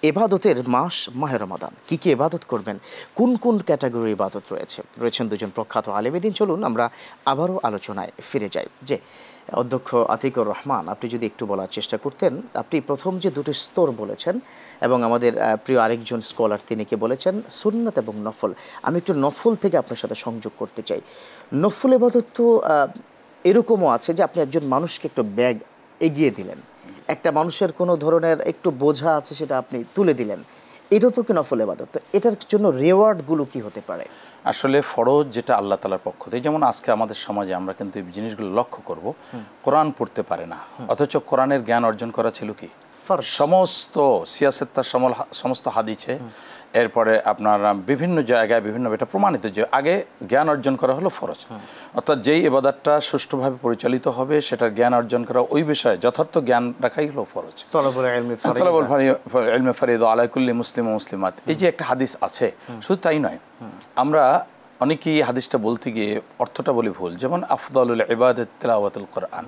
এবাদতের মাস মাহে রমাদান, কি কি এবাদত করবেন, কোন কোন ক্যাটাগরির ইবাদত রয়েছেন দুজন প্রখ্যাত আলেমেদিন। চলুন আমরা আবারও আলোচনায় ফিরে যাই। যে অধ্যক্ষ আতিকুর রহমান, আপনি যদি একটু বলার চেষ্টা করতেন। আপনি প্রথম যে দুটি স্তর বলেছেন এবং আমাদের প্রিয় আরেকজন স্কলার তিনি কি বলেছেন সুন্নাত এবং নফল। আমি একটু নফল থেকে আপনার সাথে সংযোগ করতে চাই। নফল ইবাদত তো এরকমও আছে যে আপনি একজন মানুষকে একটু ব্যাগ এগিয়ে দিলেন, একটা মানুষের কোনো ধরনের একটু বোঝা আছে সেটা আপনি তুলে দিলেন, এটা তো কি নফল ইবাদত। তো এটার জন্য রিওয়ার্ডগুলো কি হতে পারে? আসলে ফরজ যেটা আল্লাহ তাআলার পক্ষ থেকে, যেমন আজকে আমাদের সমাজে আমরা কিন্তু এই জিনিসগুলো লক্ষ্য করব, কোরআন পড়তে পারে না, অথচ কোরআনের জ্ঞান অর্জন করা ছিল কি সমস্ত সিয়াসেত্তার সমস্ত হাদিসে, এরপরে আপনার বিভিন্ন জায়গায় বিভিন্ন এটা প্রমাণিত যে আগে জ্ঞান অর্জন করা হলো ফরজ। অর্থাৎ যেই ইবাদতটা সুষ্ঠুভাবে পরিচালিত হবে সেটার জ্ঞান অর্জন করা, ওই বিষয়ে যথার্থ জ্ঞান রাখাই হলো ফরজ। তলাবুল ইলমি ফারিদা আলা কুল্লি মুসলিম ও মুসলিমাত, এই যে একটা হাদিস আছে, শুধু তাই নয়, আমরা অনেকেই হাদিসটা বলতে গিয়ে অর্থটা বলি ভুল। যেমন আফদালুল ইবাদাত তিলাওয়াতুল কোরআন,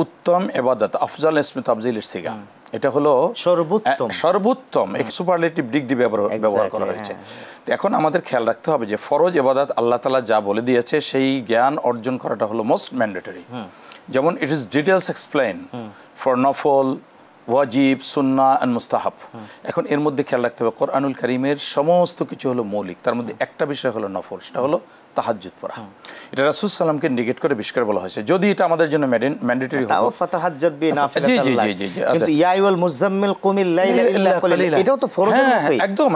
উত্তম ইবাদত, আফজাল ইসমে তাফজিল সিগা, এটা হলো সর্বোত্তম এক সুপারলেটিভ ডিগ্রি ব্যবহার করা হয়েছে। এখন আমাদের খেয়াল রাখতে হবে যে ফরজ ইবাদত আল্লাহ তাআলা যা বলে দিয়েছে সেই জ্ঞান অর্জন করাটা হলো মোস্ট ম্যান্ডেটরি। যেমন it is details explain for নফল, ওয়াজিব, সুন্নাহ এন্ড মুস্তাহাব। এখন এর মধ্যে খেয়াল রাখতে হবে কোরআনুল কারীমের সমস্ত কিছু হলো মৌলিক, তার মধ্যে একটা বিষয় হলো নফল, সেটা হলো তাহাজ্জুদ পড়া। এটা রাসূল সাল্লামকে নেগেট করে বিষ্কার বলা হয়েছে, যদি এটা আমাদের জন্য ম্যান্ডেটরি হতো। ফাতাহাজ্জাদ বিনাফিলাতিল্লাহ, কিন্তু ইয়া আইয়ুল মুযাম্মিল কুমিল লাইলা ইল্লা কলিলা, এটাও তো ফরজের মতোই, একদম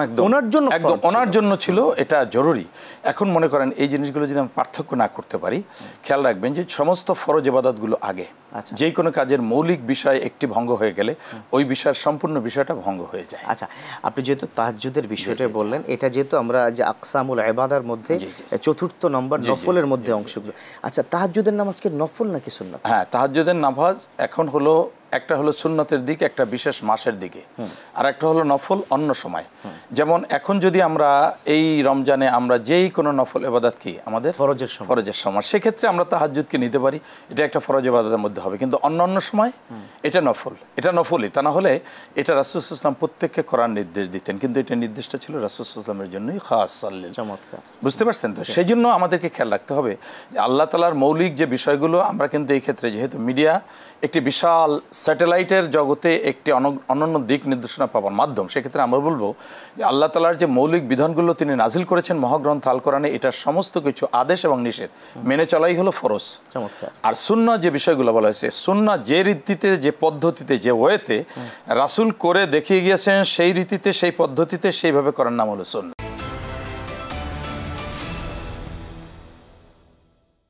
ওনার জন্য ছিল এটা জরুরি। এখন মনে করেন এই জিনিসগুলো যদি আমরা পার্থক্য না করতে পারি, খেয়াল রাখবেন যে সমস্ত ফরজ ইবাদতগুলো আগে, যে কোনো কাজের মৌলিক বিষয় একটি ভঙ্গ হয়ে গেলে ওই বিষয়ের সম্পূর্ণ বিষয়টা ভঙ্গ হয়ে যায়। আচ্ছা, আপনি যেহেতু তাহাজ্জুদের বিষয়টা বললেন, এটা যেহেতু আমরা যে আকসামুল ইবাদার মধ্যে চতুর্থ নম্বর নফলের মধ্যে অংশগ্রহণ। আচ্ছা, তাহাজ্জুদের নামাজ কি নফল নাকি সুন্নাত? হ্যাঁ, তাহাজ্জুদের নামাজ এখন হলো একটা হলো সুন্নতের দিকে, একটা বিশেষ মাসের দিকে, আর একটা হলো নফল অন্য সময়। যেমন এখন যদি আমরা এই রমজানে আমরা যেই কোনো নফল ইবাদত কি আমাদের ফরজের সময়, সেক্ষেত্রে আমরা তাহাজ্জুদকে নিতে পারি, এটা একটা ফরজ ইবাদতের মধ্যে হবে। কিন্তু অন্য সময় এটা নফলই, তা না হলে এটা রাসূল সাল্লাল্লাহু আলাইহি ওয়াসাল্লাম প্রত্যেককে করার নির্দেশ দিতেন, কিন্তু এটা নির্দেশটা ছিল রাসূল সাল্লাল্লাহু আলাইহি ওয়াসাল্লামের জন্যই খাস। চমৎকার, বুঝতে পারছেন তো? সেই জন্য আমাদেরকে খেয়াল রাখতে হবে যে আল্লাহ তাআলার মৌলিক যে বিষয়গুলো, আমরা কিন্তু এই ক্ষেত্রে যেহেতু মিডিয়া একটি বিশাল স্যাটেলাইটের জগতে একটি অনন্য দিক নির্দেশনা পাওয়ার মাধ্যম, সেক্ষেত্রে আমরা বলবো যে আল্লাহ তাআলার যে মৌলিক বিধানগুলো তিনি নাজিল করেছেন মহাগ্রন্থ আল কোরআনে, এটার সমস্ত কিছু আদেশ এবং নিষেধ মেনে চলাই হলো ফরজ। আর সুন্নাহ যে বিষয়গুলো বলা হয়েছে, সুন্নাহ যে রীতিতে, যে পদ্ধতিতে, যে ওয়েতে রাসূল করে দেখিয়ে গিয়েছেন, সেই রীতিতে, সেই পদ্ধতিতে, সেইভাবে করার নাম হলো সুন্নাহ।